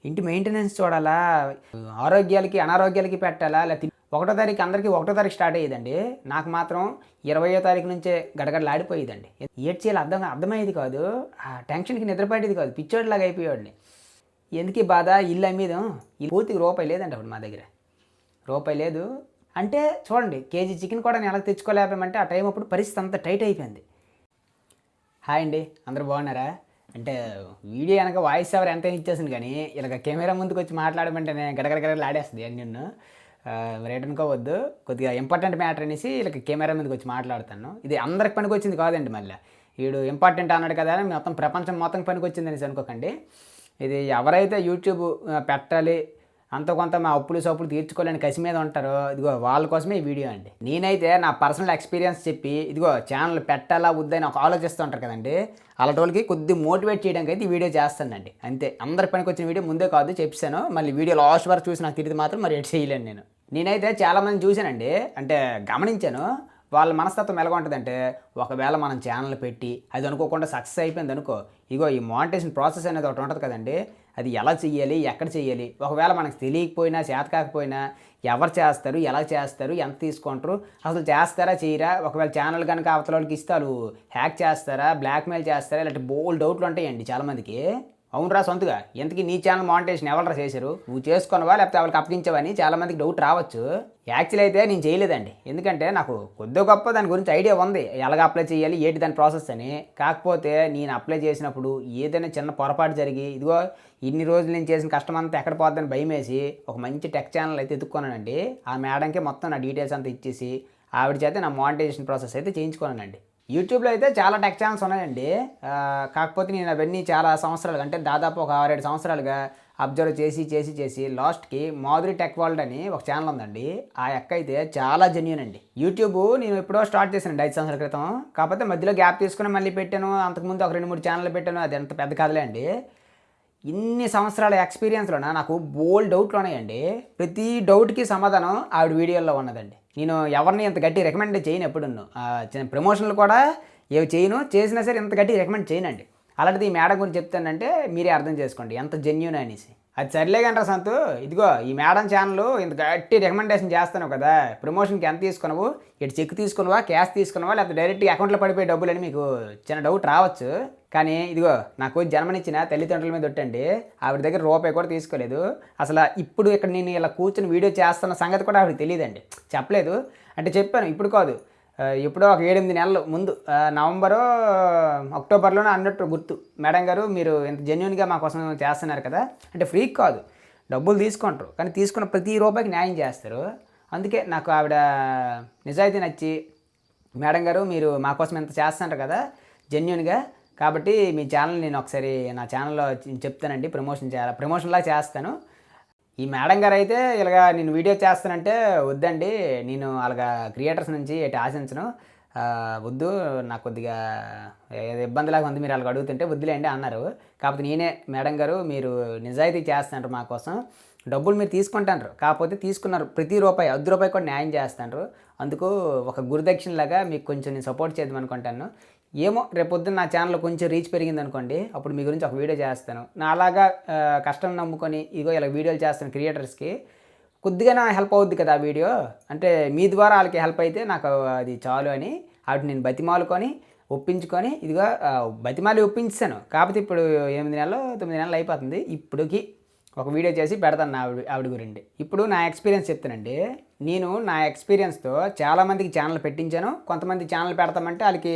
ఇంటి మెయింటెనెన్స్ చూడాలా, ఆరోగ్యాలకి అనారోగ్యాలకి పెట్టాలా, లేకపోతే ఒకటో తారీఖు అందరికీ ఒకటో తారీఖు స్టార్ట్ అయ్యేదండి. నాకు మాత్రం 20వ తారీఖు నుంచే గడగడలాడిపోయేదండి. ఏడ్ చేయాలి అర్థమయ్యేది కాదు. ఆ టెన్షన్కి నిద్రపడేది కాదు. పిచ్చోడిలాగా అయిపోయేవాడిని. ఎందుకీ బాధ, ఇల్లు అమ్మేదాం, ఈ పూర్తికి రూపాయి లేదండి అప్పుడు మా దగ్గర. రూపాయి లేదు అంటే చూడండి, కేజీ చికెన్ కూడా నెలకు తెచ్చుకోలేకపోయామంటే ఆ టైం అప్పుడు పరిస్థితి అంత టైట్ అయిపోయింది. హాయ్ అండి, అందరూ బాగున్నారా? అంటే వీడియో వెనక వాయిస్ ఎవరు ఎంత ఇచ్చేసింది, కానీ ఇలాగ కెమెరా ముందుకు వచ్చి మాట్లాడమంటేనే గడగడగడ ఆడేస్తుంది అని నిన్ను రేట్ అనుకోవద్దు. కొద్దిగా ఇంపార్టెంట్ మ్యాటర్ అనేసి ఇలా కెమెరా మీదకి వచ్చి మాట్లాడుతాను. ఇది అందరికి పనికి వచ్చింది కాదండి. మళ్ళీ వీడు ఇంపార్టెంట్ అన్నాడు కదా అని మొత్తం ప్రపంచం మొత్తం పనికి వచ్చింది అనేసి అనుకోకండి. ఇది ఎవరైతే యూట్యూబ్ పెట్టాలి, అంత కొంత మా అప్పులు సప్పులు తీర్చుకోలేని కసి మీద ఉంటారో ఇదిగో వాళ్ళ కోసమే ఈ వీడియో అండి. నేనైతే నా పర్సనల్ ఎక్స్పీరియన్స్ చెప్పి ఇదిగో ఛానల్ పెట్టాలా వద్దని ఒక ఆలోచిస్తూ ఉంటారు కదండి, అలాంటి వాళ్ళకి కొద్ది మోటివేట్ చేయడానికి అయితే ఈ వీడియో చేస్తానండి. అంతే, అందరి పనికి వచ్చిన వీడియో ముందే కాదు చెప్పాను. మళ్ళీ వీడియో లాస్ట్ వరకు చూసి నాకు తిరిగి మాత్రం మరి ఎడ్ చేయలేను. నేనైతే చాలామంది చూశానండి, అంటే గమనించాను. వాళ్ళ మనస్తత్వం ఎలాగ ఉంటుందంటే, ఒకవేళ మనం ఛానల్ పెట్టి అది అనుకోకుండా సక్సెస్ అయిపోయింది అనుకో, ఇగో ఈ మానిటైజేషన్ ప్రాసెస్ అనేది ఒకటి ఉంటుంది కదండి, అది ఎలా చెయ్యాలి, ఎక్కడ చెయ్యాలి, ఒకవేళ మనకు తెలియకపోయినా చేత కాకపోయినా ఎవరు చేస్తారు, ఎలా చేస్తారు, ఎంత తీసుకుంటారు, అసలు చేస్తారా చేయరా, ఒకవేళ ఛానల్ కనుక అవతల వాళ్ళకి ఇస్తారు హ్యాక్ చేస్తారా, బ్లాక్మెయిల్ చేస్తారా, ఇలాంటి బోల్డ్ డౌట్లు ఉంటాయండి చాలామందికి. అవునరా సొంతగా ఎంతకీ నీ ఛానల్ మానిటైజేషన్ ఎవరు చేశారు, నువ్వు చేసుకున్నావా లేకపోతే వాళ్ళకి అప్పగించావని చాలామందికి డౌట్ రావచ్చు. యాక్చువల్ అయితే నేను చేయలేదండి, ఎందుకంటే నాకు కొద్దిగా గొప్ప దాని గురించి ఐడియా ఉంది, ఎలాగ అప్లై చేయాలి ఏంటి దాని ప్రాసెస్ అని. కాకపోతే నేను అప్లై చేసినప్పుడు ఏదైనా చిన్న పొరపాటు జరిగి ఇదిగో ఇన్ని రోజులు నేను చేసిన కష్టం అంతా ఎక్కడ పోద్దని భయం వేసి ఒక మంచి టెక్ ఛానల్ అయితే ఎత్తుక్కున్నానండి. ఆ మేడంకే మొత్తం నా డీటెయిల్స్ అంతా ఇచ్చేసి ఆవిడ చేత నా మానిటైజేషన్ ప్రాసెస్ అయితే చేయించుకున్నానండి. యూట్యూబ్లో అయితే చాలా టెక్ ఛానల్స్ ఉన్నాయండి. కాకపోతే నేను అవన్నీ చాలా సంవత్సరాలుగా, అంటే దాదాపు ఒక 6-7 సంవత్సరాలుగా అబ్జర్వ్ చేసి లాస్ట్కి మాధురి టెక్ వరల్డ్ అని ఒక ఛానల్ ఉందండి. ఆ అక్క అయితే చాలా జెన్యూన్ అండి. యూట్యూబ్ నేను ఎప్పుడో స్టార్ట్ చేశాను 5 సంవత్సరాల క్రితం. కాకపోతే మధ్యలో గ్యాప్ తీసుకుని మళ్ళీ పెట్టాను. అంతకుముందు ఒక 2-3 ఛానల్ పెట్టాను. అది ఎంత పెద్ద కథలే అండి. ఇన్ని సంవత్సరాల ఎక్స్పీరియన్స్లోనా నాకు బోల్డ్ డౌట్లు ఉన్నాయండి. ప్రతి డౌట్కి సమాధానం ఆవిడ వీడియోలో ఉన్నదండి. నేను ఎవరిని ఇంత గట్టి రికమెండ్ చేయను ఎప్పుడున్ను. చిన్న ప్రమోషన్లు కూడా ఏవి చేయను, చేసినా సరే ఇంత గట్టి రికమెండ్ చేయనండి. అలాంటిది ఈ మేడం గురించి చెప్తానంటే మీరే అర్థం చేసుకోండి ఎంత జెన్యూన్ అనేసి. అది సరిలేగంటారా సంతు, ఇదిగో ఈ మేడం ఛానల్ ఇంత గట్టి రికమెండేషన్ చేస్తాను కదా, ప్రమోషన్కి ఎంత తీసుకున్నావు, ఇటు చెక్ తీసుకున్నావా, క్యాష్ తీసుకున్నావా, లేకపోతే డైరెక్ట్గా అకౌంట్లో పడిపోయే డబ్బులు అని మీకు చిన్న డౌట్ రావచ్చు. కానీ ఇదిగో నాకు జన్మనిచ్చిన తల్లిదండ్రుల మీద ఒట్టండి, ఆవిడ దగ్గర రూపాయి కూడా తీసుకోలేదు. అసలు ఇప్పుడు ఇక్కడ నేను ఇలా కూర్చొని వీడియో చేస్తున్న సంగతి కూడా ఆవిడకి తెలియదండి, చెప్పలేదు. అంటే చెప్పాను ఇప్పుడు కాదు, ఎప్పుడో ఒక 7-8 నెలలు ముందు, నవంబరు అక్టోబర్లోనే అన్నట్టు గుర్తు. మేడం గారు మీరు ఇంత జెన్యున్గా మా కోసం చేస్తున్నారు కదా, అంటే ఫ్రీకి కాదు డబ్బులు తీసుకుంటారు, కానీ తీసుకున్న ప్రతి రూపాయికి న్యాయం చేస్తారు. అందుకే నాకు ఆవిడ నిజాయితీ నచ్చి, మేడం గారు మీరు మా కోసం ఎంత చేస్తున్నారు కదా జెన్యున్గా, కాబట్టి మీ ఛానల్ నేను ఒకసారి నా ఛానల్లో చెప్తానండి, ప్రమోషన్లా చేస్తాను. ఈ మేడం గారు అయితే ఇలాగా నేను వీడియో చేస్తానంటే వద్దండి, నేను అలాగా క్రియేటర్స్ నుంచి ఎటు ఆశించను, వద్దు నాకు కొద్దిగా ఇబ్బందిలాగా ఉంది మీరు అలాగ అడుగుతుంటే వద్దులేండి అన్నారు. కాకపోతే నేనే, మేడం గారు మీరు నిజాయితీ చేస్తున్నారు మా కోసం, డబ్బులు మీరు తీసుకుంటారు, కాకపోతే తీసుకున్నారు ప్రతి రూపాయి 10 రూపాయి కూడా న్యాయం చేస్తున్నారు, అందుకు ఒక గురుదక్షిణలాగా మీకు కొంచెం నేను సపోర్ట్ చేద్దాం అనుకుంటాను. ఏమో రేపొద్దున నా ఛానల్ కొంచెం రీచ్ పెరిగింది అనుకోండి, అప్పుడు మీ గురించి ఒక వీడియో చేస్తాను. నా అలాగా కష్టం నమ్ముకొని ఇగో ఇలా వీడియోలు చేస్తాను క్రియేటర్స్కి, కొద్దిగా నా హెల్ప్ అవుద్ది కదా ఆ వీడియో, అంటే మీ ద్వారా వాళ్ళకి హెల్ప్ అయితే నాకు అది చాలు అని వాటిని నేను బతిమాలుకొని ఒప్పించుకొని ఇదిగో బతిమాలి ఒప్పించాను. కాకపోతే ఇప్పుడు 8-9 నెలలు అయిపోతుంది, ఇప్పటికి ఒక వీడియో చేసి పెడతాను ఆవిడ గురించి. ఇప్పుడు నా ఎక్స్పీరియన్స్ చెప్తానండి. నేను నా ఎక్స్పీరియన్స్తో చాలామందికి ఛానల్ పెట్టించాను. కొంతమంది ఛానల్ పెడతామంటే వాళ్ళకి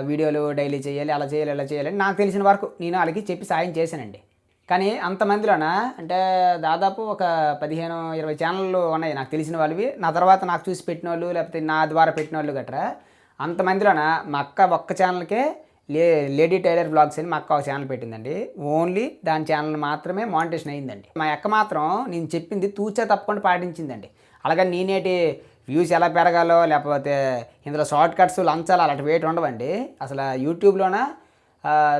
వీడియోలు డైలీ చేయాలి, అలా చేయాలి, ఇలా చేయాలని నాకు తెలిసిన వరకు నేను వాళ్ళకి చెప్పి సాయం చేశానండి. కానీ అంతమందిలోన అంటే దాదాపు ఒక 15-20 ఛానళ్ళు ఉన్నాయి నాకు తెలిసిన వాళ్ళవి, నా తర్వాత నాకు చూసి పెట్టిన వాళ్ళు లేకపోతే నా ద్వారా పెట్టిన వాళ్ళు గట్రా. అంతమందిలోన మా అక్క ఒక్క ఛానల్కే లేడీ టైలర్ బ్లాగ్స్ అని మా అక్క ఒక ఛానల్ పెట్టిందండి. ఓన్లీ దాని ఛానల్ మాత్రమే మానిటైజేషన్ అయ్యిందండి. మా అక్క మాత్రం నేను చెప్పింది తూచా తప్పకుండా పాటించిందండి. అలాగే నేనేటి వ్యూస్ ఎలా పెరగాలో లేకపోతే ఇందులో షార్ట్ కట్స్ లంచాలు అలాంటి వేటి ఉండవండి. అసలు యూట్యూబ్లోన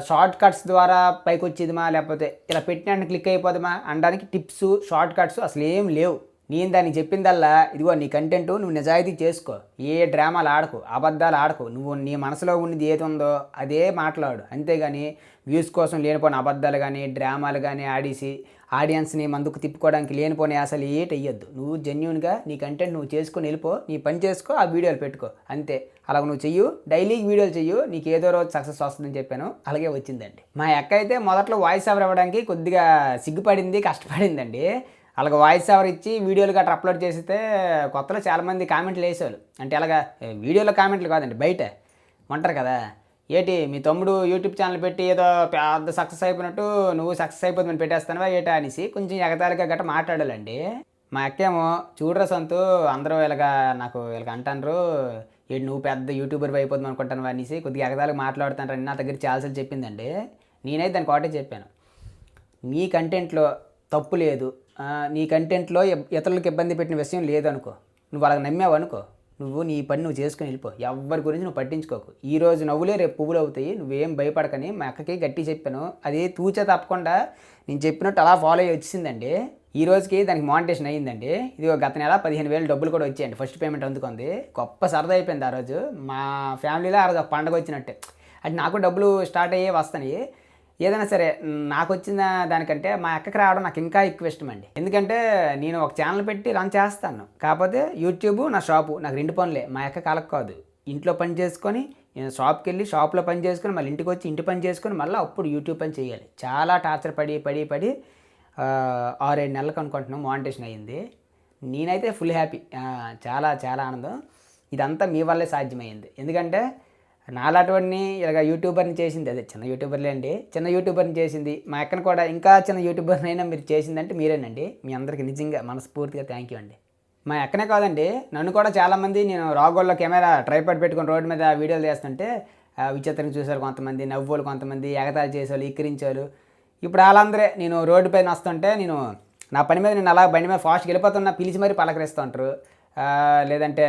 షార్ట్ కట్స్ ద్వారా పైకి వచ్చేదిమా లేకపోతే ఇలా పెట్టినట్టు క్లిక్ అయిపోదామా అనడానికి టిప్స్ షార్ట్ కట్స్ అసలు ఏం లేవు. నేను దానికి చెప్పిందల్లా ఇదిగో నీ కంటెంట్ నువ్వు నిజాయితీ చేసుకో, ఏ డ్రామాలు ఆడకు, అబద్ధాలు ఆడకు, నువ్వు నీ మనసులో ఉన్నది ఏది ఉందో అదే మాట్లాడు, అంతేగాని వ్యూస్ కోసం లేనిపోయిన అబద్ధాలు కానీ డ్రామాలు కానీ ఆడేసి ఆడియన్స్ని మందుకు తిప్పుకోవడానికి లేనిపోయిన అసలు ఏటి వెయ్యొద్దు. నువ్వు జెన్యున్గా నీ కంటెంట్ నువ్వు చేసుకొని వెళ్ళిపో, నీ పని చేసుకో, ఆ వీడియోలు పెట్టుకో అంతే. అలాగ నువ్వు చెయ్యు, డైలీ వీడియోలు చెయ్యు, నీకు ఏదో రోజు సక్సెస్ వస్తుందని చెప్పాను, అలాగే వచ్చిందండి. మా అక్క అయితే మొదట్లో వాయిస్ ఓవర్ ఇవ్వడానికి కొద్దిగా సిగ్గుపడింది, కష్టపడిందండి. అలాగ వాయిస్ ఓవర్ ఇచ్చి వీడియోలు గట్రా అప్లోడ్ చేస్తే కొత్తలో చాలామంది కామెంట్లు వేసేవాళ్ళు. అంటే అలాగా వీడియోలో కామెంట్లు కాదండి, బయట ఉంటారు కదా, ఏటి మీ తమ్ముడు యూట్యూబ్ ఛానల్ పెట్టి ఏదో పెద్ద సక్సెస్ అయిపోయినట్టు నువ్వు సక్సెస్ అయిపోతుందని పెట్టేస్తానువా ఏటా అనేసి కొంచెం ఎగతాళిగా గట్రా మాట్లాడాలండి. మా అక్కేమో చూడరా సంతు, అందరూ ఇలాగ అంటారు, ఏంటి నువ్వు పెద్ద యూట్యూబర్ అయిపోతుంది అనుకుంటాను అనేసి కొద్దిగా ఎగతాళిగా మాట్లాడుతాను నా దగ్గర చాలాసార్లు చెప్పిందండి. నేనైతే దానికి ఒకటే చెప్పాను, నీ కంటెంట్లో తప్పు లేదు, నీ కంటెంట్లో ఇతరులకు ఇబ్బంది పెట్టిన విషయం లేదనుకో, నువ్వు అలాగ నమ్మావు అనుకో, నువ్వు నీ పని నువ్వు చేసుకుని వెళ్ళిపో, ఎవరి గురించి నువ్వు పట్టించుకోకు, ఈ రోజు నవ్వులే రేపు పువ్వులు అవుతాయి, నువ్వేం భయపడకని మా అక్కకి గట్టి చెప్పాను. అది తూచా తప్పకుండా నేను చెప్పినట్టు అలా ఫాలో అయ్యి వచ్చిందండి. ఈ రోజుకి దానికి మానిటేషన్ అయ్యిందండి. ఇది గత నెల 15,000 డబ్బులు కూడా వచ్చాయండి, ఫస్ట్ పేమెంట్ అందుకుంది. గొప్ప సరదా అయిపోయింది ఆ రోజు. మా ఫ్యామిలీలో ఆ రోజు ఒక పండగ వచ్చినట్టే. అంటే నాకు డబ్బులు స్టార్ట్ అయ్యే వస్తాయి. ఏదైనా సరే నాకు వచ్చిన దానికంటే మా అక్కకి రావడం నాకు ఇంకా ఎక్కువ ఇష్టం అండి. ఎందుకంటే నేను ఒక ఛానల్ పెట్టి రన్ చేస్తాను, కాకపోతే యూట్యూబ్ నా షాపు నాకు 2 పనులే. మా అక్క కాలకు కాదు, ఇంట్లో పని చేసుకొని నేను షాప్కి వెళ్ళి షాప్లో పని చేసుకొని మళ్ళీ ఇంటికి వచ్చి ఇంటి పని చేసుకొని మళ్ళీ అప్పుడు యూట్యూబ్ పని చేయాలి. చాలా టార్చర్ పడి 6-7 నెలలకు అనుకుంటున్నాం మానిటేషన్ అయ్యింది. నేనైతే ఫుల్ హ్యాపీ, చాలా చాలా ఆనందం. ఇదంతా మీ వల్లే సాధ్యమైంది. ఎందుకంటే నాలాంటివాడిని ఇలాగ యూట్యూబర్ని చేసింది, అదే చిన్న యూట్యూబర్లే అండి, చిన్న యూట్యూబర్ని చేసింది మా అక్కను కూడా ఇంకా చిన్న యూట్యూబర్ని అయినా మీరు చేసిందంటే మీరేనండి. మీ అందరికీ నిజంగా మనస్ఫూర్తిగా థ్యాంక్ యూ అండి. మా అక్కనే కాదండి, నన్ను కూడా చాలామంది నేను రాగోల్లో కెమెరా ట్రైపాడ్ పెట్టుకొని రోడ్డు మీద వీడియోలు చేస్తుంటే విచిత్రంగా చూసారు కొంతమంది, నవ్వులు కొంతమంది, ఎగతాళి చేసేవాళ్ళు, ఎక్కిరించేవాళ్ళు. ఇప్పుడు వాళ్ళందరే నేను రోడ్డు పైన వస్తుంటే నేను నా పని మీద నేను అలా బండి మీద ఫాస్ట్గా వెళ్ళిపోతున్నా పిలిచి మరీ పలకరిస్తూ ఉంటారు. లేదంటే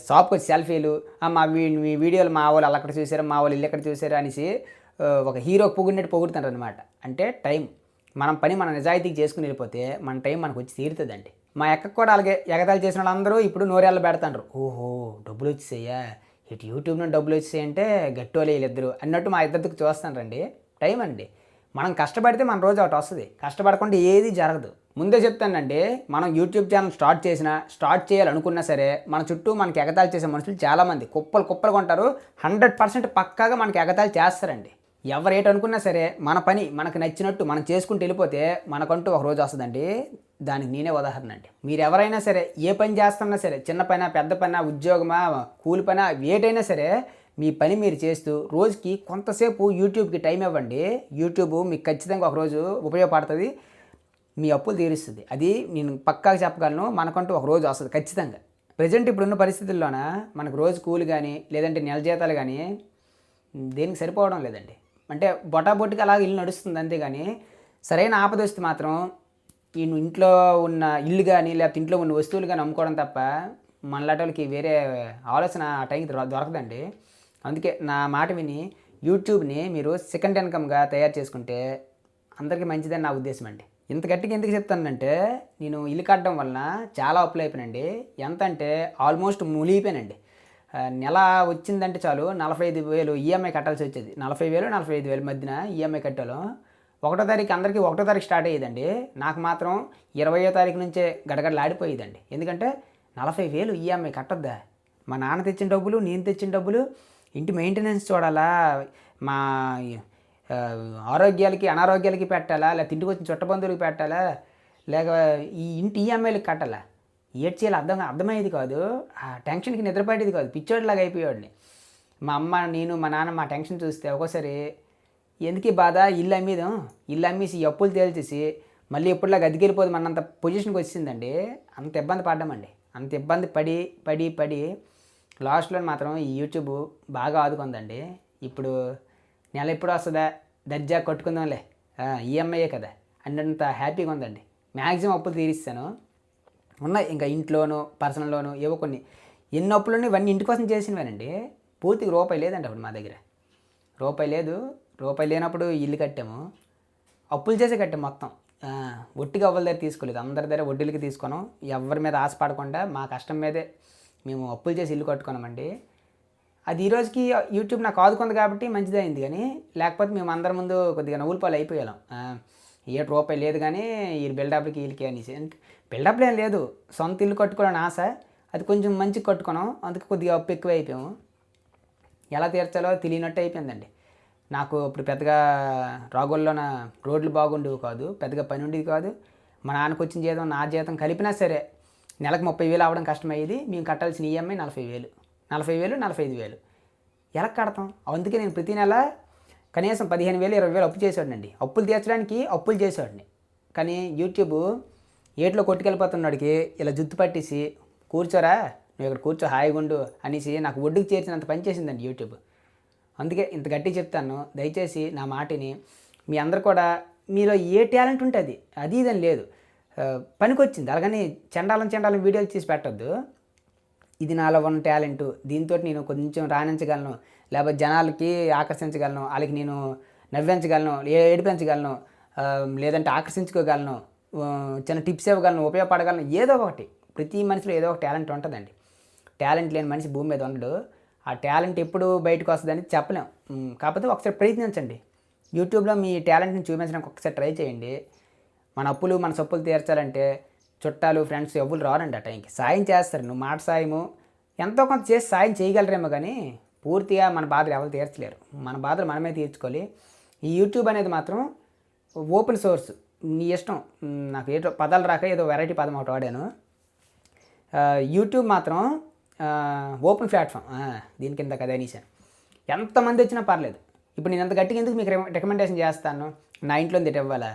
షాప్కి వచ్చి సెల్ఫీలు, మీ వీడియోలు మా వాళ్ళు అక్కడ చూసారు, మా వాళ్ళు ఇల్లు ఎక్కడ చూసారు అనేసి ఒక హీరోకి పొగిడినట్టు పొగుడుతుంటారు అనమాట. అంటే టైం మనం పని మనం నిజాయితీకి చేసుకుని వెళ్ళిపోతే మన టైం మనకు వచ్చి తీరుతుందండి. మా అక్కకు కూడా అలాగే ఎగతాళి చేసిన వాళ్ళందరూ ఇప్పుడు నోరేళ్ళు పెడతాండ్రు, ఓహో డబ్బులు వచ్చేసాయా, ఇటు యూట్యూబ్ నుండి డబ్బులు వచ్చేసాయంటే గట్టోలే వీళ్ళిద్దరు అన్నట్టు మా ఇద్దరికి చూస్తానండి. టైం అండి, మనం కష్టపడితే మన రోజు ఒకటి వస్తుంది, కష్టపడకుండా ఏది జరగదు. ముందే చెప్తానండి, మనం యూట్యూబ్ ఛానల్ స్టార్ట్ చేయాలనుకున్నా సరే మన చుట్టూ మనకి ఎగతాళి చేసే మనుషులు చాలామంది కుప్పలు కొంటారు. 100% పక్కాగా మనకి ఎగతాళి చేస్తారండి. ఎవరేటి అనుకున్నా సరే మన పని మనకు నచ్చినట్టు మనం చేసుకుంటూ వెళ్ళిపోతే మనకంటూ ఒక రోజు వస్తుందండి. దానికి నేనే ఉదాహరణ అండి. మీరు ఎవరైనా సరే ఏ పని చేస్తున్నా సరే, చిన్న పైన పెద్ద పైన, ఉద్యోగమా కూలి పైన, ఏటైనా సరే మీ పని మీరు చేస్తూ రోజుకి కొంతసేపు యూట్యూబ్కి టైం ఇవ్వండి. యూట్యూబ్ మీకు ఖచ్చితంగా ఒకరోజు ఉపయోగపడుతుంది, మీ అప్పులు తీరుస్తుంది. అది నేను పక్కాగా చెప్పగలను. మనకంటూ ఒక రోజు వస్తుంది ఖచ్చితంగా. ప్రజెంట్ ఇప్పుడున్న పరిస్థితుల్లోన మనకు రోజు కూలి కానీ లేదంటే నెల జీతాలు కానీ దేనికి సరిపోవడం లేదండి. అంటే బొటాబొట్టికి అలాగే ఇల్లు నడుస్తుంది అంతేగాని సరైన ఆపద వస్తే మాత్రం ఇంట్లో ఉన్న ఇల్లు కానీ లేకపోతే ఇంట్లో ఉన్న వస్తువులు కానీ అమ్ముకోవడం తప్ప మనలాంటి వాళ్ళకి వేరే ఆలోచన ఆ టైంకి దొరకదండి. అందుకే నా మాట విని యూట్యూబ్ని మీరు సెకండ్ ఇన్కమ్గా తయారు చేసుకుంటే అందరికీ మంచిదని నా ఉద్దేశం అండి. ఇంత గట్టిగా ఎందుకు చెప్తానంటే నేను ఇల్లు కట్టడం వలన చాలా అప్పులు అయిపోయినండి. ఎంత అంటే ఆల్మోస్ట్ మునిగిపోయానండి. నెల వచ్చిందంటే చాలు 45,000 ఈఎంఐ కట్టాల్సి వచ్చేది. 40,000 45,000 మధ్యన ఈఎంఐ కట్టాలో. 1వ తారీఖు అందరికీ 1వ తారీఖు స్టార్ట్ అయ్యేదండి. నాకు మాత్రం 20వ తారీఖు నుంచే గడగడలాడిపోయేదండి. ఎందుకంటే 40,000 ఈఎంఐ కట్టొద్దా, మా నాన్న తెచ్చిన డబ్బులు, నేను తెచ్చిన డబ్బులు, ఇంటి మెయింటెనెన్స్ చూడాలా, మా ఆరోగ్యాలకి అనారోగ్యాలకి పెట్టాలా, లేకపోతే ఇంటికి వచ్చిన చుట్టబంధువులకి పెట్టాలా, లేక ఈ ఇంటి ఈఎంఐలకి కట్టాలా, ఏడ్ చేయాలి అర్థమయ్యేది కాదు. ఆ టెన్షన్కి నిద్రపడేది కాదు, పిచ్చోడిలాగా అయిపోయాడిని. మా అమ్మ నేను మా నాన్న మా టెన్షన్ చూస్తే ఒక్కోసారి ఎందుకీ బాధ, ఇల్లు అమ్మేసి అప్పులు తేల్చేసి మళ్ళీ ఎప్పుడులాగా అదికెళ్ళిపోదు మనంత పొజిషన్కి వచ్చిందండి. అంత ఇబ్బంది పడ్డామండి. అంత ఇబ్బంది పడి లాస్ట్లో మాత్రం ఈ యూట్యూబ్ బాగా ఆదుకుందండి. ఇప్పుడు నెల ఎప్పుడు వస్తుందా, దర్జా కట్టుకుందాంలే, ఈఎంఐయే కదా అన్నంత హ్యాపీగా ఉందండి. మ్యాక్సిమం అప్పులు తీరిస్తాను ఉన్నాయి. ఇంకా ఇంట్లోనూ పర్సనల్ లోను ఏవో కొన్ని ఎన్ని అప్పులు ఇవన్నీ ఇంటి కోసం చేసినవేనండి. పూర్తిగా రూపాయి లేదండి అప్పుడు మా దగ్గర. రూపాయి లేనప్పుడు ఇల్లు కట్టాము, అప్పులు చేసే కట్టాము మొత్తం. ఆ, ఒట్టిగా అవ్వల దగ్గర తీసుకోలేదు, అందరి దగ్గర వడ్డీలకి తీసుకున్నాం. ఎవరి మీద ఆశపడకుండా మా కష్టం మీదే మేము అప్పులు చేసి ఇల్లు కట్టుకున్నామండి. అది ఈ రోజుకి యూట్యూబ్ నాకు ఆదుకుంది కాబట్టి మంచిదైంది, కానీ లేకపోతే మేము అందరి ముందు కొద్దిగా నవ్వుల పాలు అయిపోయాం. ఏ రూపాయి లేదు కానీ ఈ బిల్డప్లకి వీళ్ళకి అనేసి. బిల్డప్లు ఏం లేదు, సొంత ఇల్లు కట్టుకోవాలని ఆశ, అది కొంచెం మంచిగా కట్టుకున్నాం, అందుకు కొద్దిగా అప్పు ఎక్కువ అయిపోయాము. ఎలా తీర్చాలో తెలియనట్టు అయిపోయిందండి. నాకు ఇప్పుడు పెద్దగా రాగోల్లోన రోడ్లు బాగుండేవి కాదు, పెద్దగా పని ఉండేది కాదు. మా నాన్నకు వచ్చిన జీతం నా జీతం కలిపినా సరే నెలకు 30,000 అవ్వడం కష్టమయ్యేది. మేము కట్టాల్సిన ఈఎంఐ 40,000, 40,000, 45,000 ఎలా కడతాం? అందుకే నేను ప్రతి నెల కనీసం 15,000, 20,000 అప్పు చేసేవాడినండి. అప్పులు తీర్చడానికి అప్పులు చేసేవాడిని. కానీ యూట్యూబ్ ఏట్లో కొట్టుకెళ్ళిపోతున్నాడికి ఇలా జుత్తు పట్టేసి కూర్చోరా, నువ్వు ఇక్కడ కూర్చో హాయిగా ఉండు అనేసి నాకు ఒడ్డుకు చేర్చినంత పని చేసిందండి యూట్యూబ్. అందుకే ఇంత గట్టి చెప్తాను, దయచేసి నా మాటిని మీ అందరు కూడా మీలో ఏ టాలెంట్ ఉంటే అది ఇదని లేదు, పనికొచ్చింది అలాగని చండాలం వీడియోలు చేసి పెట్టద్దు. ఇది నాలో ఉన్న టాలెంటు, దీంతో నేను కొంచెం రాణించగలను, లేకపోతే జనాలకి ఆకర్షించగలను, వాళ్ళకి నేను నవ్వించగలను, ఏడిపించగలను, లేదంటే ఆకర్షించుకోగలను, చిన్న టిప్స్ ఇవ్వగలను, ఉపయోగపడగలను, ఏదో ఒకటి. ప్రతి మనిషిలో ఏదో ఒక టాలెంట్ ఉంటుందండి. టాలెంట్ లేని మనిషి భూమి మీద ఉండడు. ఆ టాలెంట్ ఎప్పుడు బయటకు వస్తుందని చెప్పలేం. కాకపోతే ఒకసారి ప్రయత్నించండి. యూట్యూబ్లో మీ టాలెంట్ని చూపించడానికి ఒకసారి ట్రై చేయండి. మన అప్పులు మన సొప్పులు తీర్చాలంటే చుట్టాలు ఫ్రెండ్స్ ఎవరు రారండి ఆ టైంకి. సాయం చేస్తారు, నువ్వు మాట సాయము ఎంతో కొంత చేసి సాయం చేయగలరేమో, కానీ పూర్తిగా మన బాధలు ఎవరు తీర్చలేరు. మన బాధలు మనమే తీర్చుకోవాలి. ఈ యూట్యూబ్ అనేది మాత్రం ఓపెన్ సోర్స్, నీ ఇష్టం. నాకు ఏదో పదాలు రాక ఏదో వెరైటీ పదం ఒకటి వాడాను. యూట్యూబ్ మాత్రం ఓపెన్ ప్లాట్ఫామ్, దీని కింద కదా అనేసాను. ఎంతమంది వచ్చినా పర్లేదు. ఇప్పుడు నేను ఎంత గట్టిగా ఎందుకు మీకు రికమెండేషన్ చేస్తాను, నా ఇంట్లో తిట్టి ఇవ్వాలా?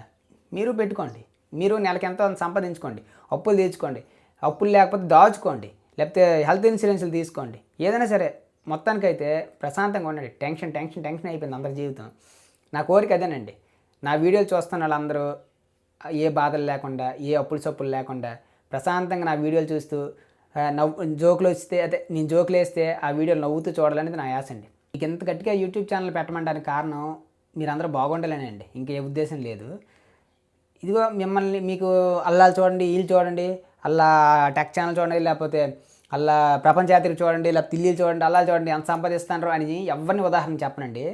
మీరు పెట్టుకోండి, మీరు నెలకి ఎంతో సంపాదించుకోండి, అప్పులు తీర్చుకోండి, అప్పులు లేకపోతే దాచుకోండి, లేకపోతే హెల్త్ ఇన్సూరెన్స్లు తీసుకోండి, ఏదైనా సరే మొత్తానికైతే ప్రశాంతంగా ఉండండి. టెన్షన్ అయిపోయింది అందరి జీవితం. నా కోరిక అదేనండి. నా వీడియోలు చూస్తున్న వాళ్ళందరూ ఏ బాధలు లేకుండా, ఏ అప్పులు సప్పులు లేకుండా ప్రశాంతంగా నా వీడియోలు చూస్తూ జోకులు వస్తే, అదే నేను జోకులు వేస్తే ఆ వీడియోలు నవ్వుతూ చూడాలనేది నా ఆశ అండి. మీకు ఎంత గట్టిగా యూట్యూబ్ ఛానల్ పెట్టమంటానికి కారణం మీరందరూ బాగుండాలనండి, ఇంకే ఉద్దేశం లేదు. ఇదిగో మిమ్మల్ని మీకు అల్లాలు చూడండి, వీళ్ళు చూడండి, అల్లా టెక్ ఛానల్ చూడండి, లేకపోతే అల్లా ప్రపంచయాత్రికి చూడండి, లేకపోతే తిల్లీలు చూడండి, అల్లా చూడండి ఎంత సంపాదిస్తాను అని ఎవరిని ఉదాహరణ చెప్పనండి.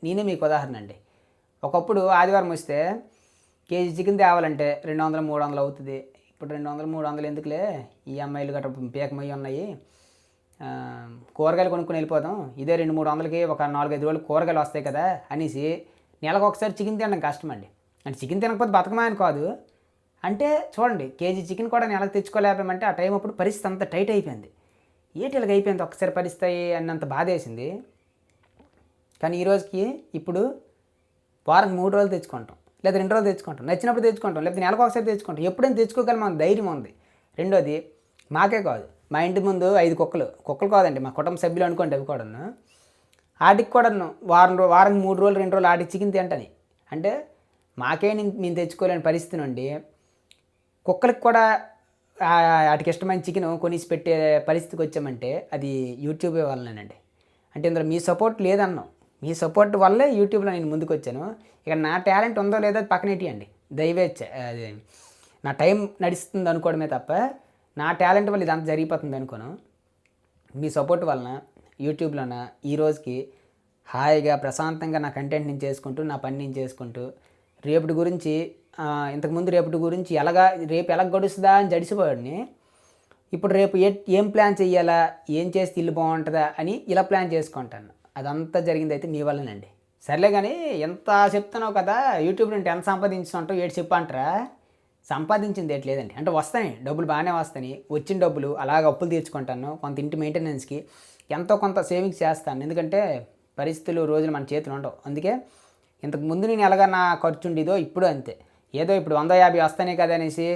నేనే మీకు ఉదాహరణ అండి. ఒకప్పుడు ఆదివారం వస్తే కేజీ చికెన్ తేవాలంటే 200, 300 అవుతుంది. ఇప్పుడు 200, 300 ఎందుకులే, ఈ అమ్మాయిలు గట్రా పీకమయ్యి ఉన్నాయి, కూరగాయలు కొనుక్కొని వెళ్ళిపోదాం, ఇదే 200-300కి ఒక 4-5 రోజులు కూరగాయలు వస్తాయి కదా అనేసి నెలకు ఒకసారి చికెన్ తినడం కష్టమండి. అంటే చికెన్ తినకపోతే బతకమాయని కాదు, అంటే చూడండి కేజీ చికెన్ కూడా నెలకు తెచ్చుకోలేకపోయామంటే ఆ టైం అప్పుడు పరిస్థితి అంత టైట్ అయిపోయింది. ఏటిలాగ అయిపోయింది, ఒక్కసారి పరిస్థితి అన్నంత బాధ వేసింది. కానీ ఈరోజుకి ఇప్పుడు వారానికి 3 రోజులు తెచ్చుకుంటాం, లేదా 2 రోజులు తెచ్చుకుంటాం, నచ్చినప్పుడు తెచ్చుకుంటాం, లేకపోతే నెలకు ఒకసారి తెచ్చుకుంటాం. ఎప్పుడైనా తెచ్చుకోగలం, మనకు ధైర్యం ఉంది. రెండోది, మాకే కాదు, మా ఇంటి ముందు 5 కుక్కలు కాదండి, మా కుటుంబ సభ్యులు అనుకోండి, అవి కూడా వాటికి కూడా వారం 3 రోజులు 2 రోజులు వాటికి చికెన్ తింటని. అంటే మాకే మేము తెచ్చుకోలేని పరిస్థితి నుండి కుక్కలకు కూడా వాటికి ఇష్టమైన చికెన్ కొనిసి పెట్టే పరిస్థితికి వచ్చామంటే అది యూట్యూబ్ వల్లనేనండి. అంటే ఇందులో మీ సపోర్ట్ లేదన్నాం, మీ సపోర్ట్ వల్లే యూట్యూబ్లో నేను ముందుకు వచ్చాను. ఇక నా టాలెంట్ ఉందో లేదో అది పక్కనేటియండి, దయవేచ్ఛ. అది నా టైం నడుస్తుంది అనుకోవడమే తప్ప నా టాలెంట్ వల్ల ఇదంతా జరిగిపోతుంది అనుకోను. మీ సపోర్ట్ వలన యూట్యూబ్లోన ఈ రోజుకి హాయిగా ప్రశాంతంగా నా కంటెంట్ నేను చేసుకుంటూ, నా పని నేను చేసుకుంటూ, రేపటి గురించి ఇంతకుముందు రేపటి గురించి రేపు ఎలా గడుస్తుందా అని జడిసిపోయాడిని. ఇప్పుడు రేపు ఏం ప్లాన్ చేయాలా, ఏం చేస్తే ఇల్లు బాగుంటుందా అని ఇలా ప్లాన్ చేసుకుంటాను. అదంతా జరిగింది అయితే మీ వల్లనండి. సర్లే కానీ ఎంత చెప్తున్నావు కదా, యూట్యూబ్ నుండి ఎంత సంపాదించుకుంటావు ఏడు చెప్పంటారా? సంపాదించింది ఏటి లేదండి, అంటే వస్తాయి డబ్బులు, బాగానే వస్తాయి. వచ్చిన డబ్బులు అలాగ అప్పులు తీర్చుకుంటాను, కొంత ఇంటి మెయింటెనెన్స్కి ఎంతో కొంత సేవింగ్స్ చేస్తాను. ఎందుకంటే పరిస్థితులు రోజులు మన చేతులు ఉండవు. అందుకే ఇంతకు ముందు నేను ఎలాగ నా ఖర్చు ఉండేదో ఇప్పుడు అంతే. ఏదో ఇప్పుడు 150 వస్తానే కదా అనేసి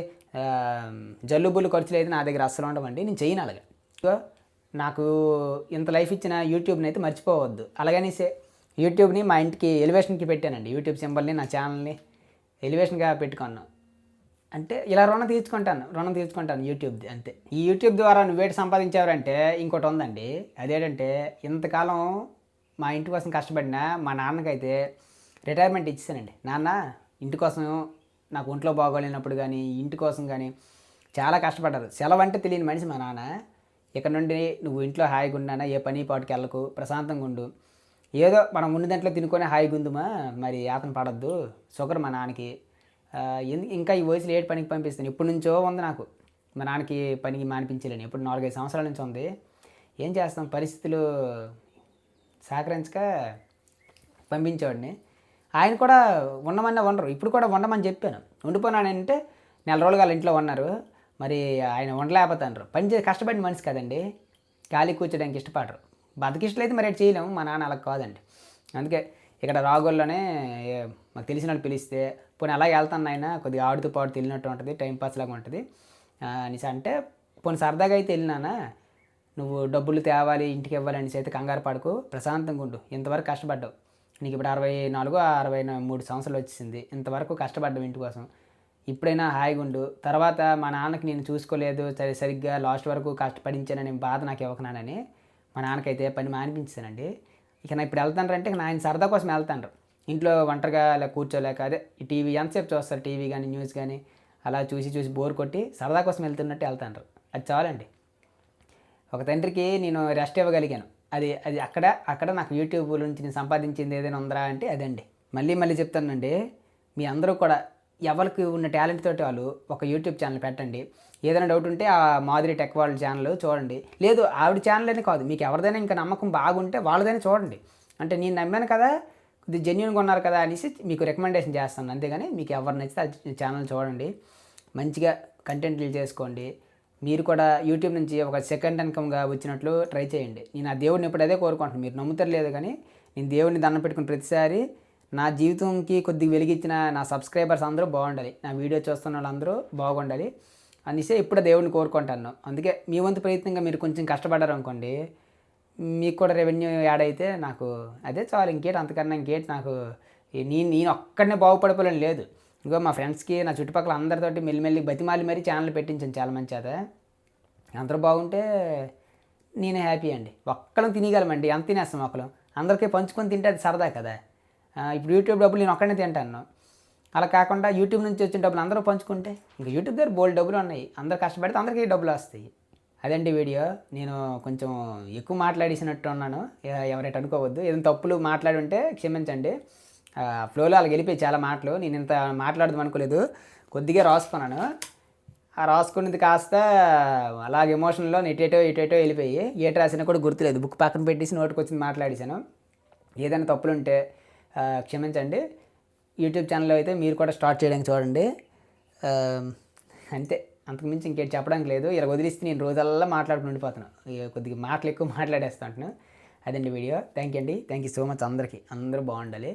జల్లుబుల్లు ఖర్చులు అయితే నా దగ్గర అస్సలు ఉండవండి, నేను చేయను అలాగా. నాకు ఇంత లైఫ్ ఇచ్చిన యూట్యూబ్ని అయితే మర్చిపోవద్దు. అలాగనేసే యూట్యూబ్ని మా ఇంటికి ఎలివేషన్కి పెట్టానండి, యూట్యూబ్ సింబల్ని నా ఛానల్ని ఎలివేషన్గా పెట్టుకున్నాను. అంటే ఇలా రుణం తీర్చుకుంటాను యూట్యూబ్ది అంతే. ఈ యూట్యూబ్ ద్వారా నువ్వేటి సంపాదించావంటే ఇంకోటి ఉందండి. అదేంటంటే ఇంతకాలం మా ఇంటి కోసం కష్టపడిన మా నాన్నకైతే రిటైర్మెంట్ ఇచ్చేసానండి. నాన్న ఇంటి కోసం నాకు ఒంట్లో బాగోలేనప్పుడు కానీ ఇంటి కోసం కానీ చాలా కష్టపడ్డారు. సెలవు అంటే తెలియని మనిషి మా నాన్న. ఇక్కడ నుండి నువ్వు ఇంట్లో హాయిగా ఉన్నానా, ఏ పని పాటుకి వెళ్ళకు, ప్రశాంతంగా ఉండు, ఏదో మనం ఉన్న దాంట్లో తినుకొని హాయిగా ఉందుమా, మరి యాతన పడద్దు, షుగర్ మా నాన్నకి, ఇంకా ఈ వయసులో ఏడు పనికి పంపిస్తాను, ఇప్పటి నుంచో ఉంది నాకు మా నాన్నకి పనికి మానిపించలేని, ఇప్పుడు 4-5 సంవత్సరాల నుంచి ఉంది. ఏం చేస్తాం, పరిస్థితులు సహకరించక పంపించేవాడిని. ఆయన కూడా ఉండమన్నా ఉండరు, ఇప్పుడు కూడా ఉండమని చెప్పాను. ఉండిపోయినానంటే నెల రోజులు వాళ్ళ ఇంట్లో ఉన్నారు, మరి ఆయన ఉండలేకపోతారు. పని చేసి కష్టపడిన మనిషి కదండి, ఖాళీ కూర్చోడానికి ఇష్టపడరు. బతికిష్టలైతే మరి అటు చేయలేము, మా నాన్న అలా కాదండి. అందుకే ఇక్కడ రాగోల్లోనే మాకు తెలిసిన వాళ్ళు పిలిస్తే పోనీ అలాగే వెళ్తాను ఆయన, కొద్దిగా ఆడుతూ పాడుతూ వెళ్ళినట్టు ఉంటుంది, టైంపాస్ లాగా ఉంటుంది అనేసి అంటే, పోనీ సరదాగా అయితే వెళ్ళినానా, నువ్వు డబ్బులు తేవాలి ఇంటికి ఇవ్వాలి అనేసి అయితే కంగారు పడకు, ప్రశాంతంగా ఉండు, ఇంతవరకు కష్టపడ్డావు, నీకు ఇప్పుడు 64-63 సంవత్సరాలు వచ్చింది, ఇంతవరకు కష్టపడ్డావు ఇంటి కోసం, ఇప్పుడైనా హాయిగా ఉండు. తర్వాత మా నాన్నకి నేను చూసుకోలేదు సరిగ్గా లాస్ట్ వరకు కష్టపడించానని బాధ నాకు ఇవ్వకనానని మా నాన్నకైతే పని మానిపించానండి. ఇక నా ఇప్పుడు వెళ్తానంటే ఇక ఆయన సరదా కోసం వెళ్తాను. ఇంట్లో ఒంటరిగా ఇలా కూర్చోలేక, అదే ఈ టీవీ ఎంతసేపు చూస్తారు, టీవీ కానీ న్యూస్ కానీ అలా చూసి చూసి బోర్ కొట్టి సరదా కోసం వెళ్తున్నట్టు వెళ్తాను. అది చాలండి. ఒక తండ్రికి నేను రెస్ట్ ఇవ్వగలిగాను. అది అది అక్కడ నాకు యూట్యూబ్ నుంచి నేను సంపాదించింది ఏదైనా ఉందరా అంటే అదండి. మళ్ళీ చెప్తానండి, మీ అందరూ కూడా ఎవరికి ఉన్న టాలెంట్ తోటి వాళ్ళు ఒక యూట్యూబ్ ఛానల్ పెట్టండి. ఏదైనా డౌట్ ఉంటే ఆ మాధురి టెక్ వరల్డ్ ఛానల్ చూడండి. లేదు ఆవిడ ఛానల్ అని కాదు, మీకు ఎవరిదైనా ఇంకా నమ్మకం బాగుంటే వాళ్ళదైనా చూడండి. అంటే నేను నమ్మాను కదా, కొద్దిగా జెన్యూన్గా ఉన్నారు కదా అనేసి మీకు రికమెండేషన్ చేస్తాను, అంతేగాని మీకు ఎవరు నచ్చితే ఆ ఛానల్ చూడండి, మంచిగా కంటెంట్లు చేసుకోండి. మీరు కూడా యూట్యూబ్ నుంచి ఒక సెకండ్ ఇన్కమ్గా వచ్చినట్లు ట్రై చేయండి. నేను ఆ దేవుడిని ఇప్పుడు అదే కోరుకుంటున్నాను. మీరు నమ్ముతారు లేదు కానీ నేను దేవుడిని దండం పెట్టుకుని ప్రతిసారి నా జీవితంకి కొద్దిగా వెలిగించిన నా సబ్స్క్రైబర్స్ అందరూ బాగుండాలి, నా వీడియో చూస్తున్న వాళ్ళందరూ బాగుండాలి అనేసి ఇప్పుడు దేవుడిని కోరుకుంటాను. అందుకే మీ వంతు ప్రయత్నంగా మీరు కొంచెం కష్టపడ్డారు అనుకోండి, మీకు కూడా రెవెన్యూ యాడ్ అయితే నాకు అదే చాలు. అంతకన్నా నాకు నేను ఒక్కడనే బాగుపడిపోలేని లేదు. ఇంకో మా ఫ్రెండ్స్కి, నా చుట్టుపక్కల అందరితోటి మెల్లిమెల్లి బతిమాలి మరీ ఛానల్ పెట్టించాను చాలా మంచి చేత. అందరూ బాగుంటే నేనే హ్యాపీ అండి. ఒక్కడం తినగలమండి, ఎంత తినేస్తాం ఒకళ్ళం, అందరికీ పంచుకొని తింటే అది సరదా కదా. ఇప్పుడు యూట్యూబ్ డబ్బులు నేను ఒక్కడనే తింటాను, అలా కాకుండా యూట్యూబ్ నుంచి వచ్చిన డబ్బులు అందరూ పంచుకుంటే ఇంకా యూట్యూబ్ దగ్గర బోల్డ్ డబ్బులు ఉన్నాయి, అందరు కష్టపడితే అందరికీ డబ్బులు వస్తాయి. అదండి వీడియో. నేను కొంచెం ఎక్కువ మాట్లాడేసినట్టు ఉన్నాను, ఎవరైతే అనుకోవద్దు. ఏదైనా తప్పులు మాట్లాడి ఉంటే క్షమించండి. ఫ్లోలో అలాగ వెళ్ళిపోయి చాలా మాటలు, నేను ఇంత మాట్లాడదాం అనుకోలేదు, కొద్దిగా రాసుకున్నాను. ఆ రాసుకున్నది కాస్త అలాగ ఎమోషన్లో ఎటేటో వెళ్ళిపోయి ఏటి రాసినా కూడా గుర్తులేదు, బుక్ పక్కన పెట్టేసి నోటికి వచ్చింది మాట్లాడేశాను. ఏదైనా తప్పులుంటే క్షమించండి. యూట్యూబ్ ఛానల్లో అయితే మీరు కూడా స్టార్ట్ చేయడానికి చూడండి. అంతే, అంతకుమించి ఇంకేటి చెప్పడానికి లేదు. ఇలా వదిలిస్తే నేను రోజల్లా మాట్లాడుకుని ఉండిపోతున్నాను, కొద్దిగా మాటలు ఎక్కువ మాట్లాడేస్తాను. అదండి video. Thank you so much అందరికీ. అందరూ బాగుండాలి.